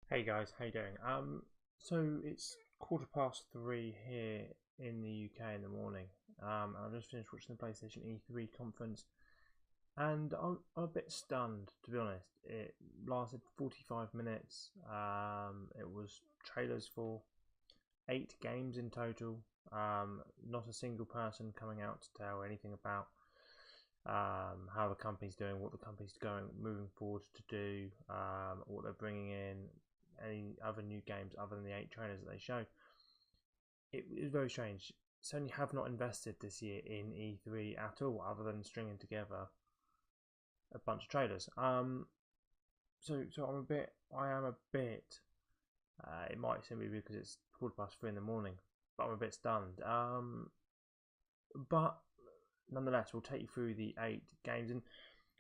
Hey guys, how you doing? So it's 3:15 here in the UK in the morning. I've just finished watching the PlayStation E3 conference, and I'm a bit stunned, to be honest. It lasted 45 minutes. It was trailers for 8 games in total. Not a single person coming out to tell anything about how the company's doing, what the company's going moving forward to do, what they're bringing in, any other new games other than the 8 trailers that they show. It is very strange. Sony have not invested this year in E3 at all, other than stringing together a bunch of trailers. So I am a bit. It might simply be because it's 3:15 in the morning, but I'm a bit stunned. But nonetheless, we'll take you through the 8 games, and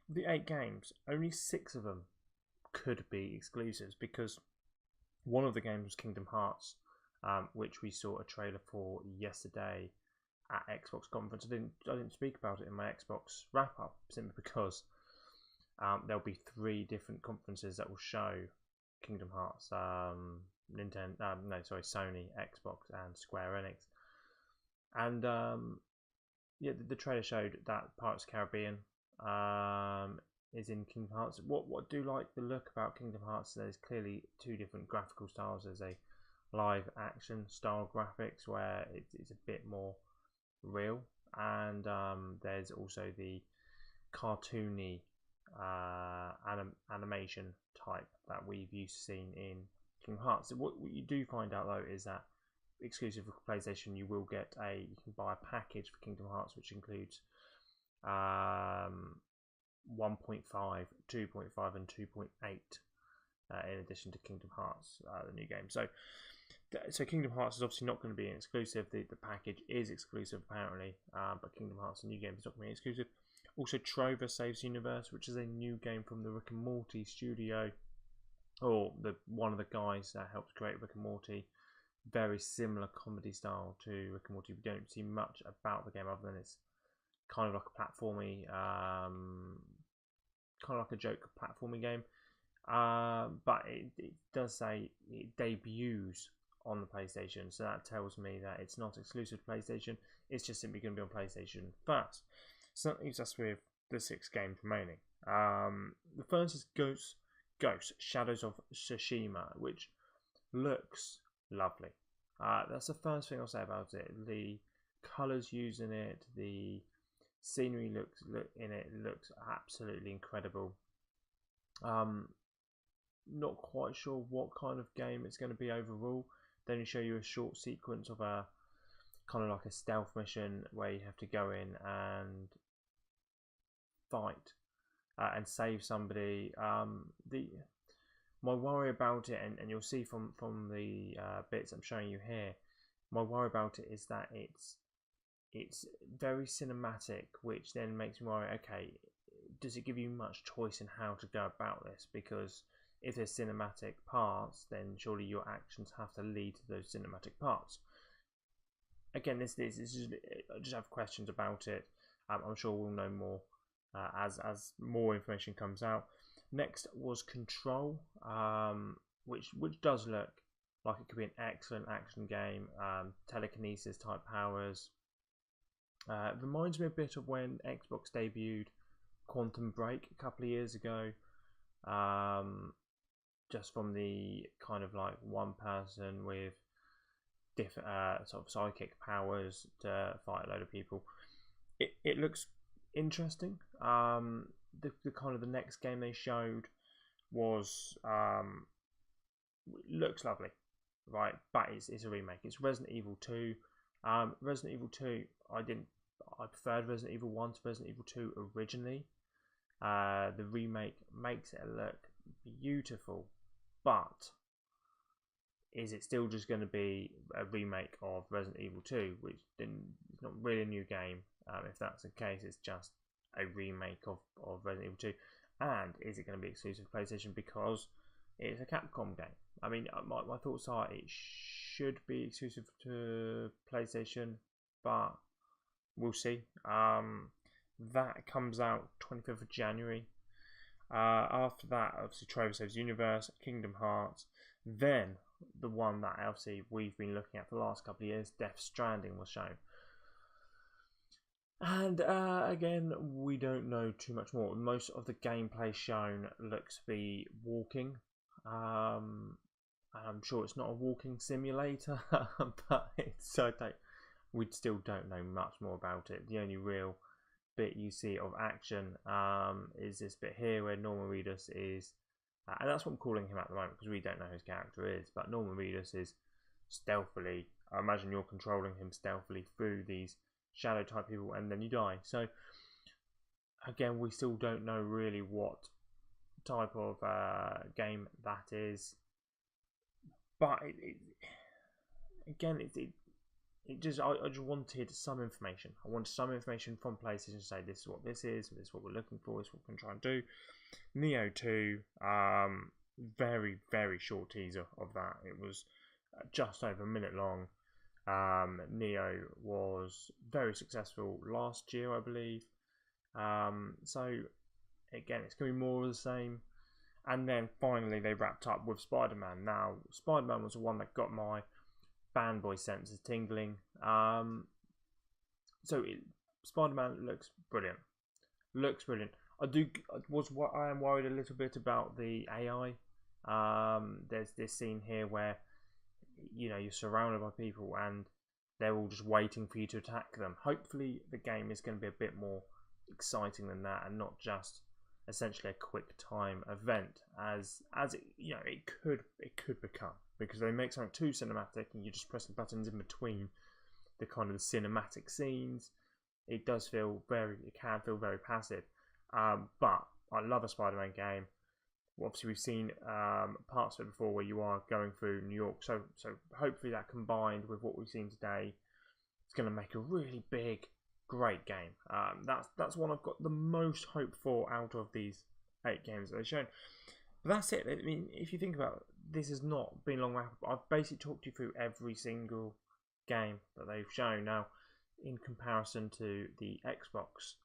the 8 games, only 6 of them could be exclusives because one of the games was Kingdom Hearts, which we saw a trailer for yesterday at Xbox conference. I didn't speak about it in my Xbox wrap up simply because there'll be 3 different conferences that will show Kingdom Hearts. Sony, Xbox, and Square Enix. And the trailer showed that Pirates of the Caribbean is in Kingdom Hearts. What I do like the look about Kingdom Hearts, there's clearly 2 different graphical styles. There's a live action style graphics where it's a bit more real, and there's also the cartoony animation type that we've used to seeing in Kingdom Hearts. What you do find out though is that exclusive for PlayStation, you can buy a package for Kingdom Hearts which includes 1.5, 2.5, and 2.8 in addition to Kingdom Hearts, the new game. So Kingdom Hearts is obviously not going to be an exclusive. The package is exclusive apparently, but Kingdom Hearts, the new game, is not going to be exclusive. Also, Trover Saves Universe, which is a new game from the Rick and Morty studio, or one of the guys that helped create Rick and Morty. Very similar comedy style to Rick and Morty. We don't see much about the game other than it's kind of like a platformy, kind of like a joke platforming game. But it does say it debuts on the PlayStation, so that tells me that it's not exclusive to PlayStation. It's just simply going to be on PlayStation first. So that leaves us with the 6 games remaining. The first is Ghost Shadows of Tsushima, which looks lovely. That's the first thing I'll say about it. The colours used in it, the scenery looks absolutely incredible. Not quite sure what kind of game it's going to be overall. They only show you a short sequence of a kind of like a stealth mission where you have to go in and fight and save somebody. My worry about it, and you'll see from the bits I'm showing you here, my worry about it is that it's very cinematic, which then makes me worry, okay, does it give you much choice in how to go about this? Because if there's cinematic parts, then surely your actions have to lead to those cinematic parts. Again, this is I just have questions about it. I'm sure we'll know more as more information comes out. Next was Control, which does look like it could be an excellent action game. Telekinesis type powers. It reminds me a bit of when Xbox debuted Quantum Break a couple of years ago. Just from the kind of like one person with different sort of psychic powers to fight a load of people. It looks interesting. The kind of the next game they showed was looks lovely, right? But it's a remake. It's Resident Evil 2. Resident Evil 2, I preferred Resident Evil 1 to Resident Evil 2 originally. The remake makes it look beautiful, but is it still just going to be a remake of Resident Evil 2, which is not really a new game? If that's the case, it's just a remake of Resident Evil 2. And is it going to be exclusive to PlayStation because it's a Capcom game? I mean, my thoughts are it should be exclusive to PlayStation, but we'll see. That comes out 25th of January. After that, obviously, Trover Saves Universe, Kingdom Hearts. Then the one that obviously we've been looking at for the last couple of years, Death Stranding, was shown. And again, we don't know too much more. Most of the gameplay shown looks to be walking. I'm sure it's not a walking simulator, but we still don't know much more about it. The only real bit you see of action is this bit here where Norman Reedus is, and that's what I'm calling him at the moment because we don't know who his character is, but Norman Reedus is stealthily, I imagine you're controlling him stealthily through these shadow type people, and then you die. So again, we still don't know really what type of game that is, but I just wanted some information. I wanted some information from PlayStation to say this is what this is what we're looking for, this is what we're going to try and do. Nioh 2, very, very short teaser of that. It was just over a minute long. Nioh was very successful last year, I believe. So again, it's going to be more of the same. And then finally they wrapped up with Spider-Man. Now, Spider-Man was the one that got my fanboy senses tingling. Spider-Man looks brilliant. I am worried a little bit about the AI. There's this scene here where you're surrounded by people and they're all just waiting for you to attack them. Hopefully the game is going to be a bit more exciting than that and not just essentially a quick time event as it could become, because they make something too cinematic and you're just pressing buttons in between the kind of the cinematic scenes. It can feel very passive, but I love a Spider-Man game. Obviously we've seen parts of it before where you are going through New York, so hopefully that combined with what we've seen today, it's going to make a really big, great game. That's one I've got the most hope for out of these 8 games that they've shown. But that's it. I mean, if you think about it, this has not been long. I've basically talked you through every single game that they've shown. Now, in comparison to the Xbox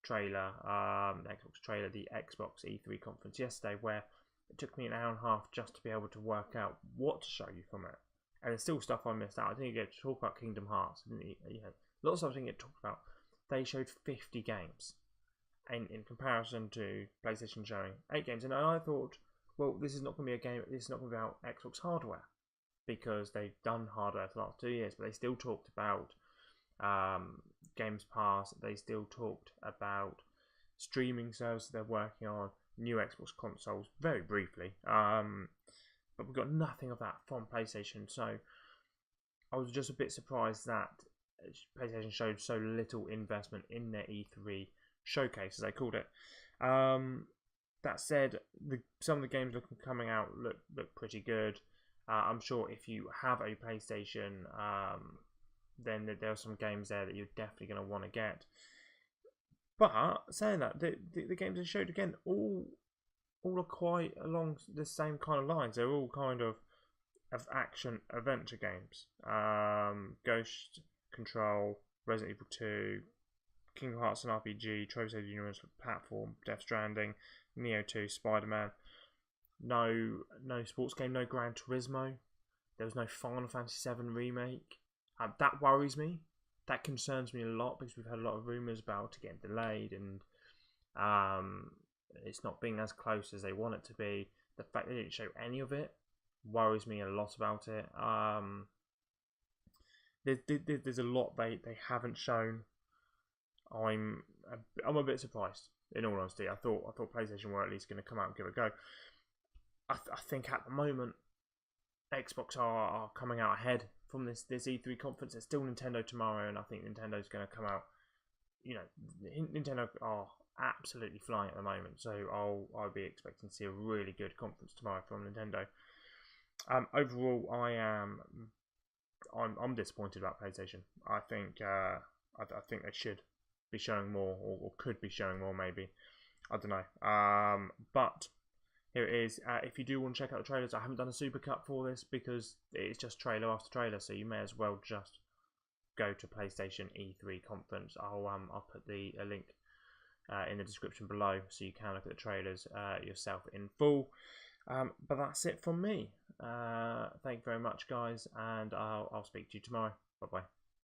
trailer, the Xbox E3 conference yesterday, where it took me an hour and a half just to be able to work out what to show you from it. And there's still stuff I missed out. I didn't get to talk about Kingdom Hearts. Lots of stuff I didn't get to talk about. They showed 50 games, and in comparison to PlayStation showing 8 games. And I thought, well, this is not going to be a game. This is not going to be about Xbox hardware, because they've done hardware for the last 2 years. But they still talked about Games Pass. They still talked about streaming services they're working on, new Xbox consoles, very briefly. But we've got nothing of that from PlayStation. So I was just a bit surprised that PlayStation showed so little investment in their E3 showcase, as they called it. That said, some of the games coming out look pretty good. I'm sure if you have a PlayStation, then there are some games there that you're definitely going to want to get. But saying that, the games they showed again all are quite along the same kind of lines. They're all kind of action adventure games. Ghost, Control, Resident Evil 2, Kingdom Hearts and RPG, Trophy Save Universe platform, Death Stranding, Nioh 2, Spider-Man. No sports game, no Gran Turismo. There was no Final Fantasy VII remake. That worries me. That concerns me a lot because we've had a lot of rumours about it getting delayed and it's not being as close as they want it to be. The fact they didn't show any of it worries me a lot about it. There's a lot they haven't shown. I'm a bit surprised, in all honesty. I thought PlayStation were at least going to come out and give it a go. I think at the moment Xbox are coming out ahead from this E3 conference. There's still Nintendo tomorrow, and I think Nintendo's going to come out. Nintendo are absolutely flying at the moment, so I'll be expecting to see a really good conference tomorrow from Nintendo. Overall, I'm disappointed about PlayStation. I think they should be showing more, or could be showing more, maybe. I don't know. But here it is. If you do want to check out the trailers, I haven't done a supercut for this because it's just trailer after trailer, so you may as well just go to PlayStation E3 conference. I'll put a link in the description below so you can look at the trailers yourself in full. But that's it from me. Thank you very much, guys, and I'll speak to you tomorrow. Bye bye.